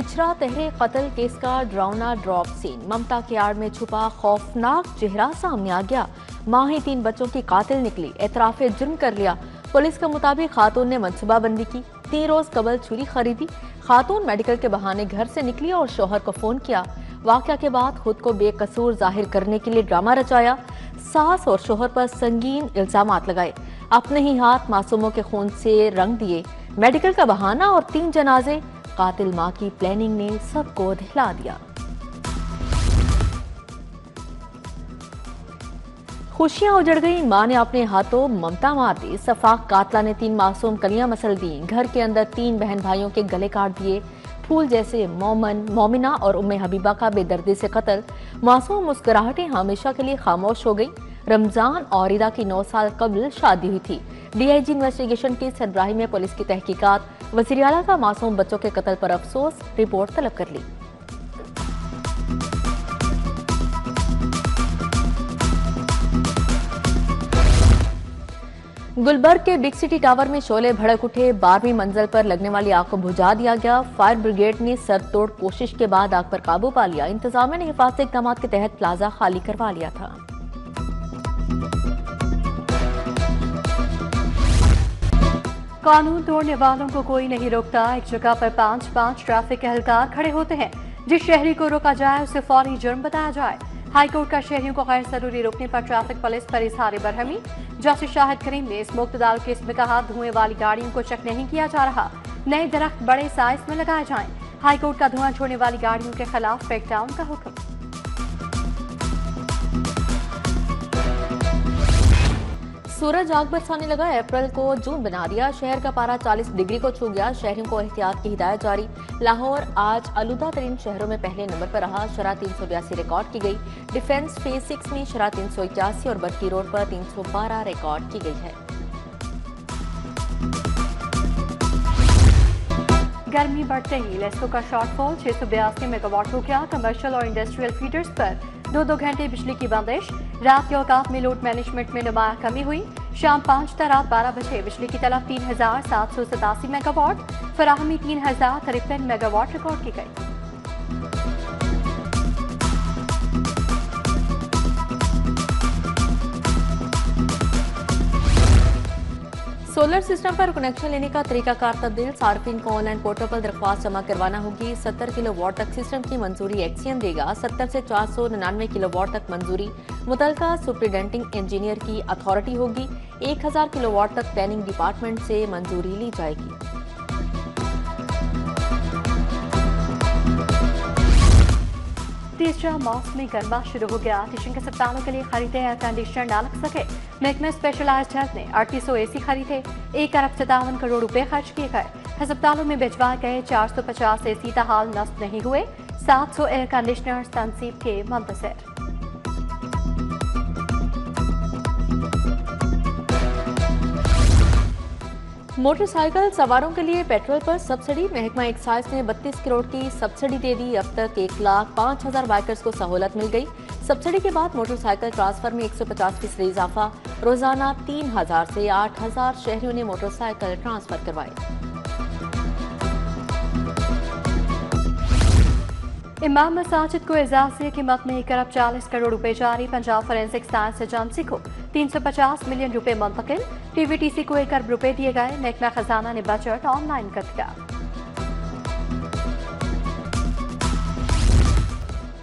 इचरा तहरे कत्ल केस का ड्राउना ड्रॉप सीन। ममता के आड़ में छुपा खौफनाक चेहरा सामने आ गया। मां ही 3 बच्चों की कातिल निकली, एतराफे जुर्म कर लिया। पुलिस के मुताबिक खातून ने मनसूबाबंदी की, 3 रोज कबल छुरी खरीदी। खातून मेडिकल के बहाने घर से निकली और शोहर को फोन किया। वाकया के बाद खुद को बेकसूर जाहिर करने के लिए ड्रामा रचाया। सास और शोहर पर संगीन इल्जामात लगाए, अपने ही हाथ मासूमों के खून से रंग दिए। मेडिकल का बहाना और 3 जनाजे। कातिल मां की प्लानिंग ने सबको दहला दिया। खुशियां उजड़ गई, मां ने अपने हाथों ममता मार दी। सफाक कातला ने 3 मासूम कलियां मसल दी। घर के अंदर 3 बहन भाइयों के गले काट दिए। फूल जैसे मोमन, मोमिना और उम्मे हबीबा का बेदर्दी से कत्ल। मासूम मुस्कुराहटें हमेशा के लिए खामोश हो गई। रमजान और ईदा की 9 साल कबल शादी हुई थी। डीआईजी इन्वेस्टिगेशन की सरबराही में पुलिस की तहकीकात। वज़ीर आला का मासूम बच्चों के कत्ल पर अफसोस, रिपोर्ट तलब कर ली। गुलबर्ग के बिग सिटी टावर में शोले भड़क उठे। 12वीं मंजिल पर लगने वाली आग को बुझा दिया गया। फायर ब्रिगेड ने सरतोड़ कोशिश के बाद आग पर काबू पा लिया। इंतजामिया ने हिफाजती इकदाम के तहत प्लाजा खाली करवा लिया था। कानून तोड़ने वालों को कोई नहीं रोकता। एक जगह पर 5-5 ट्रैफिक एहलकार खड़े होते हैं। जिस शहरी को रोका जाए उसे फौरी जुर्म बताया जाए। हाईकोर्ट का शहरियों को गैर जरूरी रोकने पर ट्रैफिक पुलिस पर इजहार बरहमी। जस्टिस शाहिद करीम ने इस मुक्तदार केस में कहा, धुएं वाली गाड़ियों को चेक नहीं किया जा रहा, नए दरख्त बड़े साइज में लगाए जाएं। हाईकोर्ट का धुआं छोड़ने वाली गाड़ियों के खिलाफ ब्रेकडाउन का हुक्म। सूरज आग बरसाने लगा, अप्रैल को जून बना दिया। शहर का पारा 40 डिग्री को छू गया। शहरियों को एहतियात की हिदायत जारी। लाहौर आज आलूदा तरीन शहरों में पहले नंबर पर रहा। शरह 382 रिकॉर्ड की गई। डिफेंस फेज 6 में शरह 381 और बरकी रोड पर 312 रिकॉर्ड की गई है। गर्मी बढ़ते ही लेस्को का शॉर्टफॉल 682 मेगावाट हो गया। कमर्शियल और इंडस्ट्रियल फीडर्स पर 2-2 घंटे बिजली की बंदिश। रात के औकात में लोड मैनेजमेंट में नुमाया कमी हुई। शाम 5 ta रात 12 बजे बिजली की तलब 3787 मेगावाट, फराहमी 3053 मेगावाट रिकॉर्ड की गई। सोलर सिस्टम पर कनेक्शन लेने का तरीकाकार तब्दील। सार्फिन को ऑनलाइन पोर्टल पर दरख्वास्त जमा करवाना होगी। 70 किलोवाट तक सिस्टम की मंजूरी एक्सियन देगा। 70 से 499 किलोवाट तक मंजूरी मुतलका सुप्रिटेंडिंग इंजीनियर की अथॉरिटी होगी। 1000 किलोवाट तक प्लानिंग डिपार्टमेंट से मंजूरी ली जाएगी। तीसरा मौसमी गर्मा शुरू हो गया। टीचिंग अस्पतालों के लिए खरीदे एयर कंडीशनर ना लग सके। महकमे स्पेशलाइज्ड हेल्थ ने 3800 AC खरीदे। 1 अरब 57 करोड़ रुपए खर्च किए गए। अस्पतालों में भिजवाए गए 450 AC ताहाल नस्ब नहीं हुए। 700 एयर कंडीशनर तनसीब के मुंतज़िर। मोटरसाइकिल सवारों के लिए पेट्रोल पर सब्सिडी। महकमा एक्साइज ने 32 करोड़ की सब्सिडी दे दी। अब तक 1,05,000 बाइकर्स को सहूलत मिल गई। सब्सिडी के बाद मोटरसाइकिल ट्रांसफर में 150% इजाफा। रोजाना 3000 से 8000 शहरियों ने मोटरसाइकिल ट्रांसफर करवाए। इमाम मसाजिद को एजाज़िया कीमत में 1 अरब 40 करोड़ रुपए जारी। पंजाब फोरेंसिक साइंस एजेंसी को 350 मिलियन रुपए मुंतकिल। TVTC को 1 अरब रुपए दिए गए। महकमा खजाना ने बजट ऑनलाइन कर दिया।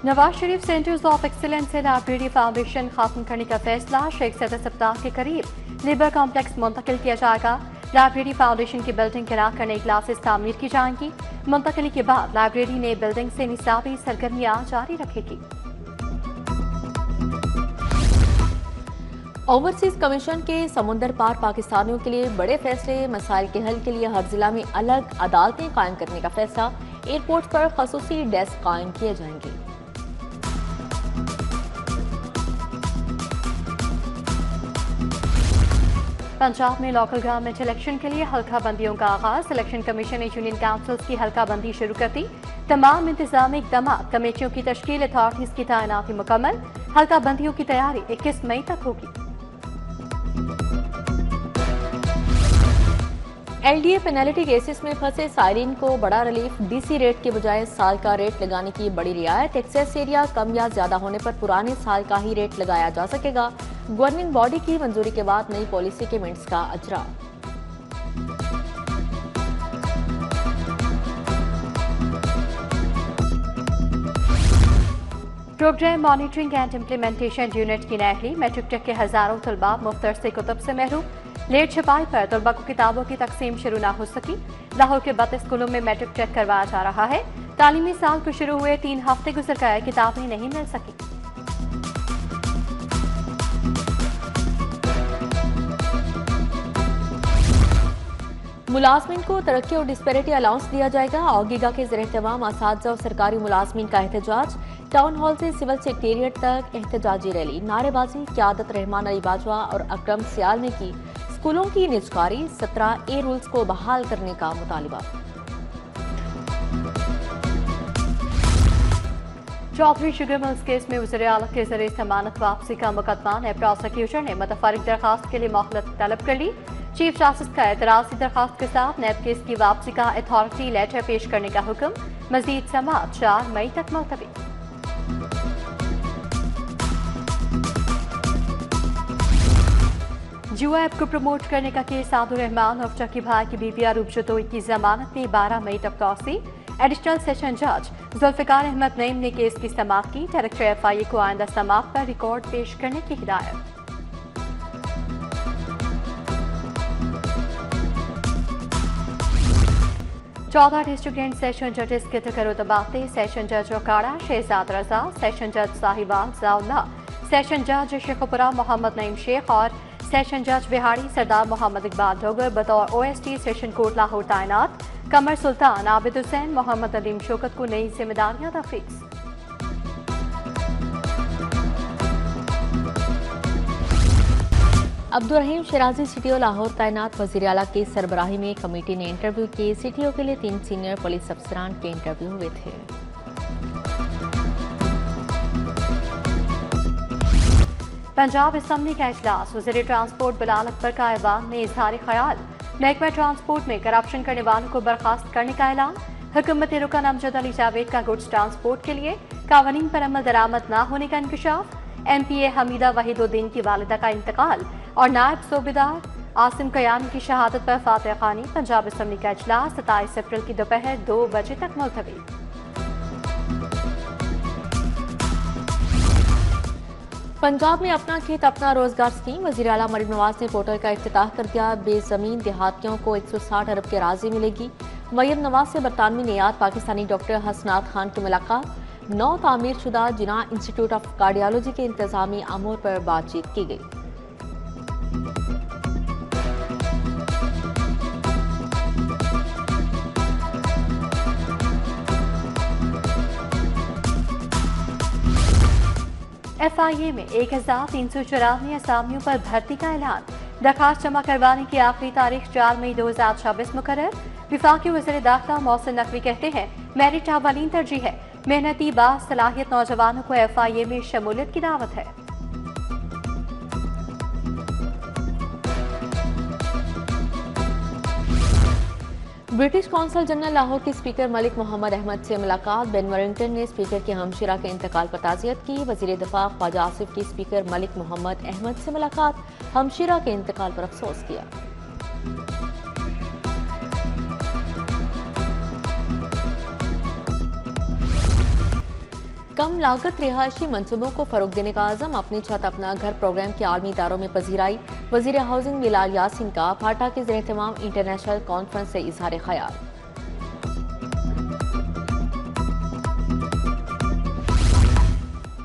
Nawaz Sharif centres of excellence से लाइब्रेरी फाउंडेशन खत्म करने का फैसला। शेख सदर सप्ताह के करीब लेबर कॉम्प्लेक्स मुंतकिल किया जाएगा। लाइब्रेरी फाउंडेशन की बिल्डिंग गिरा कर नई क्लासेस तामीर की जाएंगी। मुंतकली के बाद लाइब्रेरी ने बिल्डिंग से निसाबी सरगर्मियां जारी रखेगी। ओवरसीज कमीशन के समुंदर पार पाकिस्तानियों के लिए बड़े फैसले। मसाइल के हल के लिए हर जिला में अलग अदालतें कायम करने का फैसला। एयरपोर्ट पर खसूसी डेस्क कायम किए जाएंगे। पंजाब में लोकल गवर्नमेंट इलेक्शन के लिए हल्का बंदियों का आगाज। इलेक्शन कमीशन ने यूनियन काउंसिल्स की हल्का बंदी शुरू कर दी। तमाम इंतजामी इकदाम, कमेटियों की तश्कील, अथॉरिटीज की तैनाती मुकम्मल। हल्का बंदियों की तैयारी 21 मई तक होगी। एलडीए पेनल्टी केसेस में फंसे साइरिन को बड़ा रिलीफ, डीसी रेट के बजाय साल का रेट लगाने की बड़ी रियायत। एक्सेस एरिया कम या ज्यादा होने पर पुराने साल का ही रेट लगाया जा सकेगा। गवर्निंग बॉडी की मंजूरी के बाद नई पॉलिसी के मिनट्स का अजरा। Program monitoring and implementation unit की नहली, मैट्रिक टेक के हजारों तलबा मुफ्तर से कुतुब से महरूम। लेट छपाई पर तलबा को किताबों की तकसीम शुरू ना हो सकी। लाहौर के 32 स्कूलों में मैट्रिक चेक करवाया जा रहा है। तालीमी साल को शुरू हुए 3 हफ्ते गुजर गए, किताबें नहीं मिल सकी। मुलाजमीन को तरक्की और डिस्पैरिटी अलाउंस दिया जाएगा। औगीगा के ज़ेर-ए-एहतमाम असातिज़ा और सरकारी मुलाजमीन का एहतजाज। टाउन हॉल से सिविल सेक्रेटेरिएट तक एहतजाजी रैली, नारेबाजी। क़यादत रहमान अली बाजवा और अकरम सियाल ने की। स्कूलों की निजकारी, 17A रूल्स को बहाल करने का मुतालिबा। चौधरी शुगर मिल्स केस में वज़ीर आला के ज़रिए जमानत वापसी का मुकदमा नैब प्रोसिक्यूटर ने मुतफर्रिक दरखास्त के लिए मोहलत तलब कर ली। चीफ जस्टिस का एतराज़ी दरखास्त के साथ नैब केस की वापसी का अथॉरिटी लेटर पेश करने का हुक्म। मजीद समाअत 4 मई तक मुलतवी। जुआ ऐप को प्रमोट करने का केस सादुर रहमान और चकी भाई की बीबी अरूब जतोई की जमानत में 12 मई तक तौसी। एडिशनल सेशन जज जुल्फिकार अहमद नईम ने केस की समाअत की। डायरेक्टर FIA को आइंदा समाअत पर रिकॉर्ड पेश करने की हिदायत। चौदह डिस्ट्रिक्ट एंड सेशन जजेस के तकरोतबाते, सेशन जज ओकाड़ा शहजाद रजा, सेशन जज साहिबाल जाउल्ला, सेशन जज शेखपुरा मोहम्मद नईम शेख और सेशन जज बिहाड़ी सरदार मोहम्मद इकबाल डोगर बतौर OST सेशन कोर्ट लाहौर तैनात। कमर सुल्तान, आबिद हुसैन, मोहम्मद अलीम शौकत को नई जिम्मेदारियां तफवीज़। अब्दुर्रहीम शराजी CTO लाहौर तैनात। वज़ीर आला की सरबराही में कमेटी ने इंटरव्यू किए। CTO के लिए 3 सीनियर पुलिस अफसरान के इंटरव्यू हुए थे। पंजाब असम्बली का इजलास, वज़ीर ट्रांसपोर्ट बिलाल अकबर का ऐवान ने इजहार ख्याल। महकमा ट्रांसपोर्ट में करप्शन करने वालों को बर्खास्त करने का ऐलान। हुकूमत रुकन अमजद अली जावेद का गुड्स ट्रांसपोर्ट के लिए कानून पर अमल दरामद न होने का इंकशाफ। MPA हमीदा वहीदुद्दीन की वालिदा का इंतकाल और नायब सूबेदार आसिम कयानी की शहादत पर फातिहा खानी। पंजाब असम्बली का इजलास 27 अप्रैल की दोपहर 2 बजे तक मुलतवी। पंजाब में अपना खेत अपना रोजगार स्कीम, वज़ीर आला मरीम नवाज ने पोर्टल का इफ्तिताह कर दिया। बेजमीन देहातियों को 160 अरब की राशि मिलेगी। मरीम नवाज से बरतानवी नियाद पाकिस्तानी डॉक्टर हसनात खान की मुलाकात। नौ तामीर शुदा जिना इंस्टीट्यूट ऑफ कार्डियोलॉजी के इंतजामी अमूर पर बातचीत की गई। FIA में 1394 असामियों पर भर्ती का ऐलान। दरखास्त जमा करवाने की आखिरी तारीख 4 मई 2026 मुकर्रर। विफाकी वज़ीर दाखिला मोहसिन नकवी कहते हैं मेरिट अवलीन तरजीह है। मेहनती बासलाहियत नौजवानों को FIA में शमूलियत की दावत है। ब्रिटिश कौंसल जनरल लाहौर के स्पीकर मलिक मोहम्मद अहमद से मुलाकात। बेन वरिंगटन ने स्पीकर के हमशिरा के इंतकाल पर ताज़ियत की। वज़ीर दिफा ख्वाजा आसिफ की स्पीकर मलिक मोहम्मद अहमद से मुलाकात, हमशिरा के इंतकाल पर अफसोस किया। कम लागत रिहायशी मंसूबों को फरोग देने का आज़म, अपनी छत अपना घर प्रोग्राम के आलमी इदारों में पजीराई। वज़ीर हाउसिंग बिलाल यासीन का फाटा के ज़ेर-ए-एहतमाम इंटरनेशनल कॉन्फ्रेंस से इजहार ख्याल।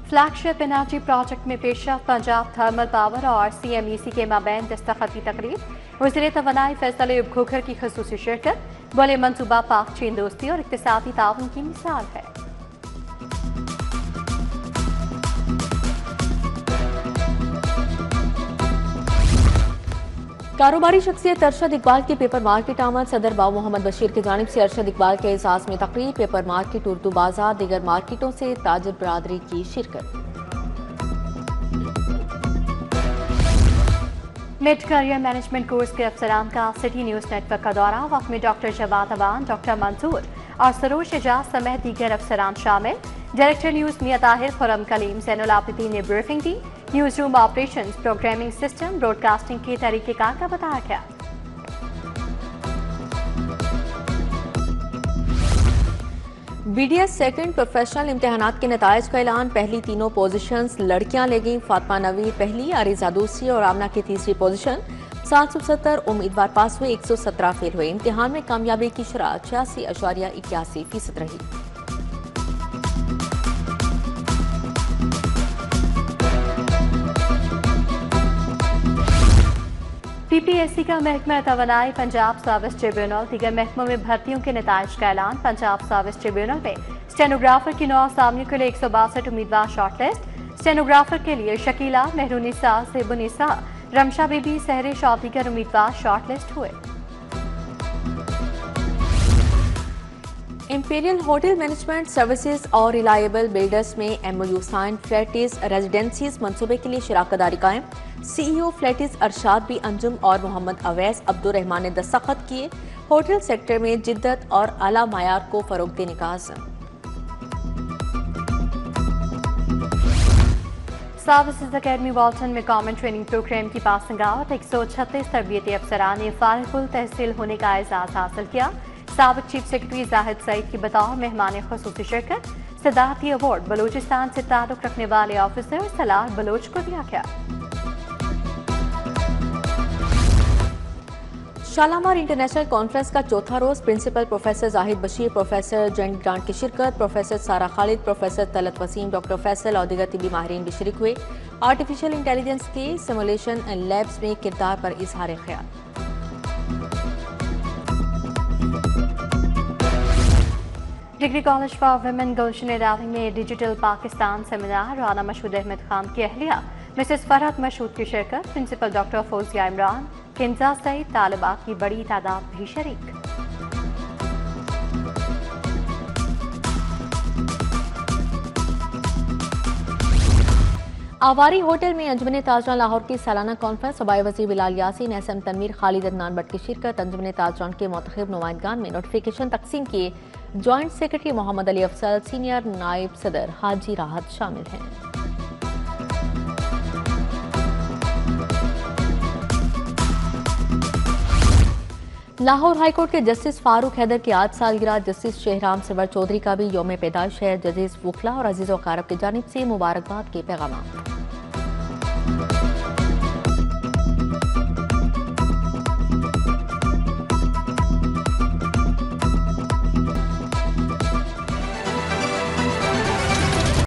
फ्लैगशिप एनर्जी प्रोजेक्ट में पेशरफ, पंजाब थर्मल पावर और CMEC के माबैन दस्तखत की तकरीब। वज़ीर तवानाई फैसल अयूब खोखर की ख़ुसूसी शिरकत। बोले मंसूबा पाक चीन दोस्ती और इक़्तिसादी ताउन की मिसाल है। कारोबारी शख्सियत अरशद इकबाल की पेपर मार्केट आमद। सदर बाबू मोहम्मद बशीर की जानिब से अरशद इकबाल के एजाज में तकरीब। पेपर मार्केट, उर्दू बाजार, दीगर मार्केटों से ताजिर बरादरी की शिरकत। मिड करियर मैनेजमेंट कोर्स के अफसरान का सिटी न्यूज़ नेटवर्क का दौरा। वक्त में डॉक्टर जवाद अवान, डॉक्टर मंसूर और सरोज एजाज समेत दीगर अफसरान शामिल। डायरेक्टर न्यूज़ मियां ताहिर, खुरम कलीम, ज़ैनुल आबिदीन ने ब्रीफिंग दी। News room operations, programming system, broadcasting के तरीक़ेकार का बताया गया। BDS सेकंड प्रोफेशनल इम्तिहानात के नताइज का ऐलान। पहली तीनों पोजीशंस लड़कियां ले गईं। फातिमा नवीद पहली, अरीजा दूसरी और आमना की तीसरी पोजीशन। 770 उम्मीदवार पास हुए, 117 फेल हुए। इम्तिहान में कामयाबी की शरह 86.81% रही। PPSC का महकमा तवानाई पंजाब सर्विस ट्रिब्यूनल। दीगर महकमों में भर्तियों के नताइज का ऐलान। पंजाब सर्विस ट्रिब्यूनल में स्टेनोग्राफर की 9 असामियों के लिए 162 उम्मीदवार शॉर्टलिस्ट। स्टेनोग्राफर के लिए शकीला, मेहरुनिसा, सेबुनिसा, रमशा बीबी, सहरिश और दीगर उम्मीदवार शॉर्टलिस्ट हुए। इंपीरियल होटल मैनेजमेंट सर्विसेज और रिलायबल बिल्डर्स में MOU साइन। फ्लैटिस रेजिडेंसीज मंसूबे के लिए शराकतदारी कायम। CEO फ्लैटिस अरशाद बी अंजुम और मोहम्मद अवैस अब्दुर्रहमान ने दस्तखत किए। होटल सेक्टर में जिद्दत और आला मायार को फरोग देने का अज़्म। सर्विसेज अकेडमी वाल्टन में कॉमन ट्रेनिंग प्रोग्राम की पासिंग आउट। 136 तरबियती अफसरान ने फारिगुल तहसील होने का एजाज़ हासिल किया। साबिक चीफ सेक्रेटरी जाहिद सईद की बतौर मेहमान खुसूसी शिरकत। सदारती अवार्ड बलूचिस्तान से ताल्लुक रखने वाले ऑफिसर सलाह बलोच को दिया गया। शालामार इंटरनेशनल कॉन्फ्रेंस का चौथा रोज principal professor Zahid Bashir, professor जॉइंट ग्रांट की शिरकत। Professor Sara Khalid, professor Talat Waseem, doctor Faisal और दीगर तिबी माहिरीन भी शरीक हुए। आर्टिफिशियल इंटेलिजेंस के सिमुलेशन लैब्स में किरदार पर इजहार ख्याल। Degree college for women Gulshan Ravi में डिजिटल पाकिस्तान सेमिनार। राना मशहूद अहमद खान की अहलिया मिसेस फरहत मशहूद की शिरकत। प्रिंसिपल डॉक्टर फौजिया इमरान, किंजा सहित तालिबात की बड़ी तादाद भी शरीक। आवारी होटल में अंजुमन ताजरान लाहौर की सालाना कॉन्फ्रेंस। सूबाई वज़ीर बिलाल यासीन, SM तनवीर, खालिद अदनान भट्ट की शिरकत। अंजुमन ताजरान के मुंतखब नुमाइंदगान में नोटिफिकेशन तकसीम किए। Joint secretary Mohammad Ali Afzal, senior नायब सदर हाजी राहत शामिल हैं। लाहौर हाईकोर्ट के जस्टिस फारूक हैदर की आज सालगिरह। जस्टिस शेहराम सरवर चौधरी का भी यौम पैदाइश है। जजेस वकला और अजीज़ वक़ारब की जानिब से मुबारकबाद के पैगाम।